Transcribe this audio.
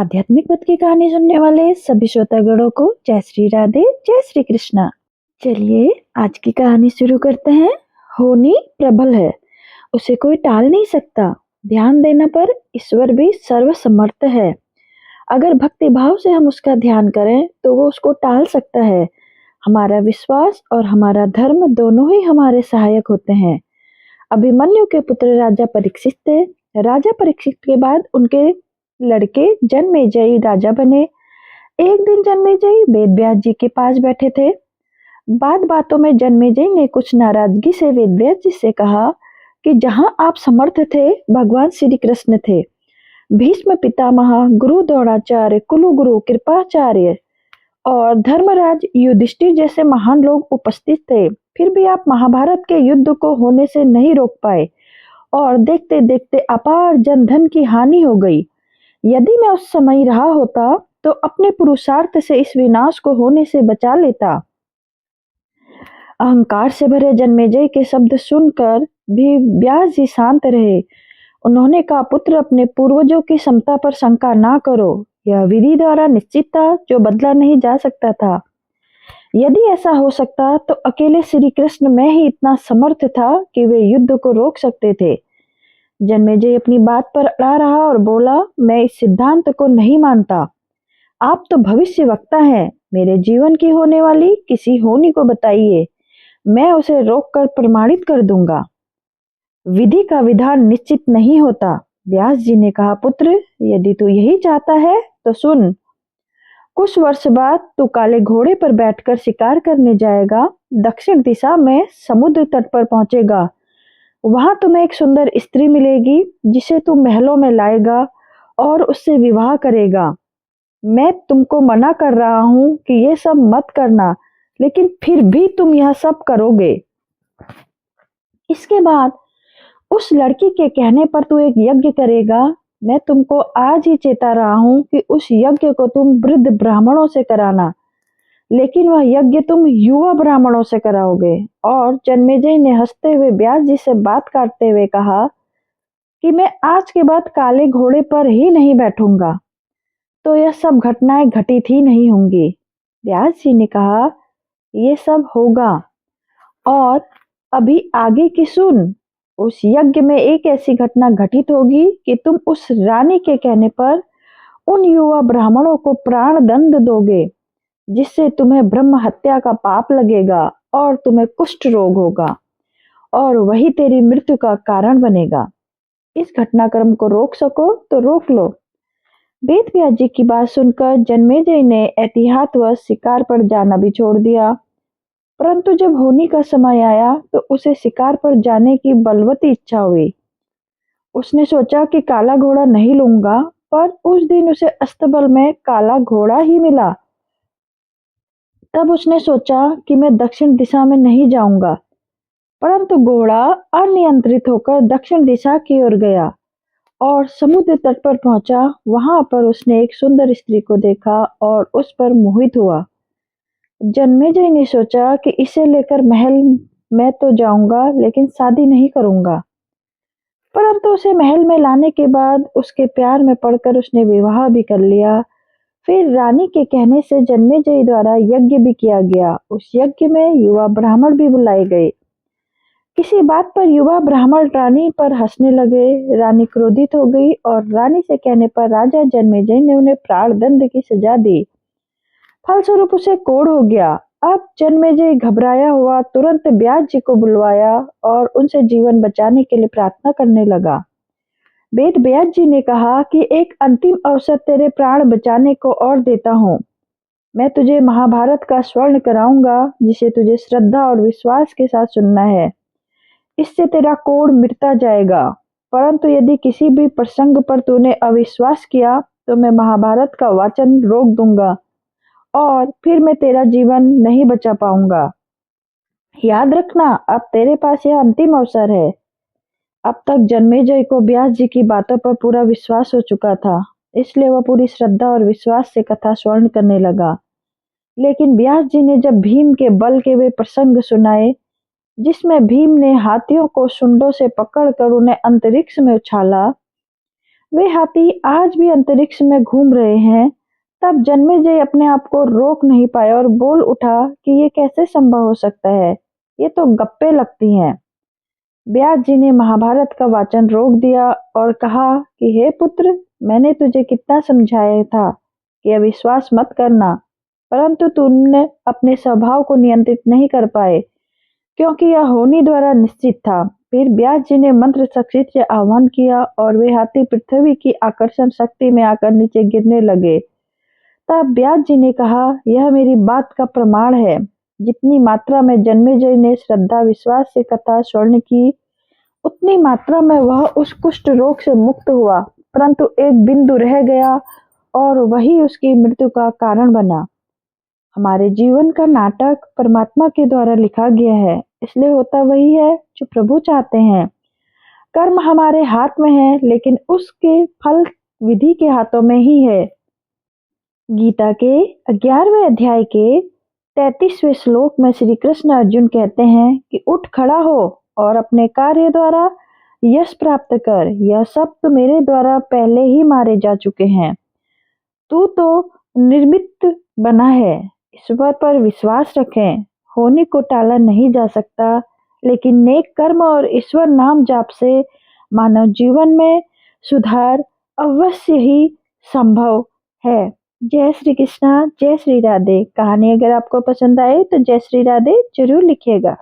आध्यात्मिक पथ की कहानी सुनने वाले सभी श्रोतागणों को जय श्री राधे, जय श्री कृष्णा। चलिए आज की कहानी शुरू करते हैं। होनी प्रबल है, उसे कोई टाल नहीं सकता। ध्यान देने पर ईश्वर भी सर्वसमर्थ है। अगर भक्ति भाव से हम उसका ध्यान करें तो वो उसको टाल सकता है। हमारा विश्वास और हमारा धर्म दोनों ही हमारे सहायक होते हैं। अभिमन्यु के पुत्र राजा परीक्षित थे। राजा परीक्षित के बाद उनके लड़के जन्मेजय राजा बने। एक दिन जन्मेजय वेदव्यास जी के पास बैठे थे। बात बातों में जन्मेजय ने कुछ नाराजगी से वेदव्यास जी से कहा कि जहां आप समर्थ थे भगवान श्री कृष्ण थे, भीष्म पितामह, गुरु द्रोणाचार्य, कुलु गुरु कृपाचार्य और धर्मराज युधिष्ठिर जैसे महान लोग उपस्थित थे, फिर भी आप महाभारत के युद्ध को होने से नहीं रोक पाए और देखते देखते अपार जनधन की हानि हो गई। यदि मैं उस समय रहा होता तो अपने पुरुषार्थ से इस विनाश को होने से बचा लेता। अहंकार से भरे जन्मेजय के शब्द सुनकर भी व्यास जी शांत रहे। उन्होंने कहा, पुत्र, अपने पूर्वजों की क्षमता पर शंका ना करो। यह विधि द्वारा निश्चित था जो बदला नहीं जा सकता था। यदि ऐसा हो सकता तो अकेले श्री कृष्ण में ही इतना समर्थ था कि वे युद्ध को रोक सकते थे। जन्मेजय अपनी बात पर अड़ा रहा और बोला, मैं इस सिद्धांत को नहीं मानता। आप तो भविष्य वक्ता हैं। मेरे जीवन की होने वाली किसी होनी को बताइए, मैं उसे रोककर प्रमाणित कर दूंगा। विधि का विधान निश्चित नहीं होता। व्यास जी ने कहा, पुत्र, यदि तू यही चाहता है तो सुन। कुछ वर्ष बाद तू काले घोड़े पर बैठकर शिकार करने जाएगा। दक्षिण दिशा में समुद्र तट पर पहुंचेगा। वहां तुम्हें एक सुंदर स्त्री मिलेगी जिसे तू महलों में लाएगा और उससे विवाह करेगा। मैं तुमको मना कर रहा हूं कि ये सब मत करना, लेकिन फिर भी तुम यह सब करोगे। इसके बाद उस लड़की के कहने पर तू एक यज्ञ करेगा। मैं तुमको आज ही चेता रहा हूं कि उस यज्ञ को तुम वृद्ध ब्राह्मणों से कराना, लेकिन वह यज्ञ तुम युवा ब्राह्मणों से कराओगे। और जन्मेजय ने हंसते हुए व्यास जी से बात काटते हुए कहा कि मैं आज के बाद काले घोड़े पर ही नहीं बैठूंगा, तो यह सब घटनाएं घटित ही नहीं होंगी। व्यास जी ने कहा, ये सब होगा, और अभी आगे की सुन। उस यज्ञ में एक ऐसी घटना घटित होगी कि तुम उस रानी के कहने पर उन युवा ब्राह्मणों को प्राण दंड दोगे, जिससे तुम्हें ब्रह्म हत्या का पाप लगेगा और तुम्हें कुष्ठ रोग होगा, और वही तेरी मृत्यु का कारण बनेगा। इस घटनाक्रम को रोक सको तो रोक लो। वेदव्यास जी की बात सुनकर जन्मेजय ने एहतियातवश शिकार पर जाना भी छोड़ दिया। परंतु जब होनी का समय आया तो उसे शिकार पर जाने की बलवती इच्छा हुई। उसने सोचा कि काला घोड़ा नहीं लूंगा, पर उस दिन उसे अस्तबल में काला घोड़ा ही मिला। तब उसने सोचा कि मैं दक्षिण दिशा में नहीं जाऊंगा, परंतु घोड़ा अनियंत्रित होकर दक्षिण दिशा की ओर गया और समुद्र तट पर पहुंचा। वहां पर उसने एक सुंदर स्त्री को देखा और उस पर मोहित हुआ। जन्मेजय ने सोचा कि इसे लेकर महल में तो जाऊंगा, लेकिन शादी नहीं करूंगा। परंतु उसे महल में लाने के बाद उसके प्यार में पड़कर उसने विवाह भी कर लिया। फिर रानी के कहने से जन्मेजय द्वारा यज्ञ भी किया गया। उस यज्ञ में युवा ब्राह्मण भी बुलाए गए। किसी बात पर युवा ब्राह्मण रानी पर हंसने लगे। रानी क्रोधित हो गई और रानी से कहने पर राजा जन्मेजय ने उन्हें प्राण दंड की सजा दी। फलस्वरूप उसे कोढ़ हो गया। अब जन्मेजय घबराया हुआ तुरंत व्यास जी को बुलवाया और उनसे जीवन बचाने के लिए प्रार्थना करने लगा। वेद व्यास जी ने कहा कि एक अंतिम अवसर तेरे प्राण बचाने को और देता हूँ। मैं तुझे महाभारत का स्वर्ण कराऊंगा, जिसे तुझे श्रद्धा और विश्वास के साथ सुनना है। इससे तेरा कोढ़ मिटता जाएगा। परंतु यदि किसी भी प्रसंग पर तूने अविश्वास किया तो मैं महाभारत का वाचन रोक दूंगा और फिर मैं तेरा जीवन नहीं बचा पाऊंगा। याद रखना, अब तेरे पास यह अंतिम अवसर है। अब तक जन्मेजय को व्यास जी की बातों पर पूरा विश्वास हो चुका था, इसलिए वह पूरी श्रद्धा और विश्वास से कथा स्वर्ण करने लगा। लेकिन व्यास जी ने जब भीम के बल के वे प्रसंग सुनाए, जिसमें भीम ने हाथियों को शुंडों से पकड़कर उन्हें अंतरिक्ष में उछाला, वे हाथी आज भी अंतरिक्ष में घूम रहे हैं। तब जन्मेजय अपने आप को रोक नहीं पाया और बोल उठा कि ये कैसे संभव हो सकता है, ये तो गप्पे लगती हैं। व्यास जी ने महाभारत का वाचन रोक दिया और कहा कि हे पुत्र, मैंने तुझे कितना समझाया था कि अविश्वास मत करना, परंतु तुमने अपने स्वभाव को नियंत्रित नहीं कर पाए, क्योंकि यह होनी द्वारा निश्चित था। फिर व्यास जी ने मंत्र शक्ति से आह्वान किया और वे हाथी पृथ्वी की आकर्षण शक्ति में आकर नीचे गिरने लगे। तब व्यास जी ने कहा, यह मेरी बात का प्रमाण है। जितनी मात्रा में जन्मेजय ने श्रद्धा विश्वास से कथा श्रवण की, उतनी मात्रा में वह उस कुष्ठ रोग से मुक्त हुआ, परंतु एक बिंदु रह गया और वही उसकी मृत्यु का कारण बना। हमारे जीवन का नाटक परमात्मा के द्वारा लिखा गया है, इसलिए होता वही है जो प्रभु चाहते हैं। कर्म हमारे हाथ में है, लेकिन उसके फल विधि के हाथों में ही है। गीता के 11वें अध्याय के 33वें श्लोक में श्री कृष्ण अर्जुन कहते हैं कि उठ खड़ा हो और अपने कार्य द्वारा यश प्राप्त कर। यह सब तो मेरे द्वारा पहले ही मारे जा चुके हैं। तू तो निर्मित बना है। ईश्वर पर विश्वास रखें। होने को टाला नहीं जा सकता, लेकिन नेक कर्म और ईश्वर नाम जाप से मानव जीवन में सुधार अवश्य ही संभव है। जय श्री कृष्णा, जय श्री राधे। कहानी अगर आपको पसंद आए तो जय श्री राधे जरूर लिखिएगा।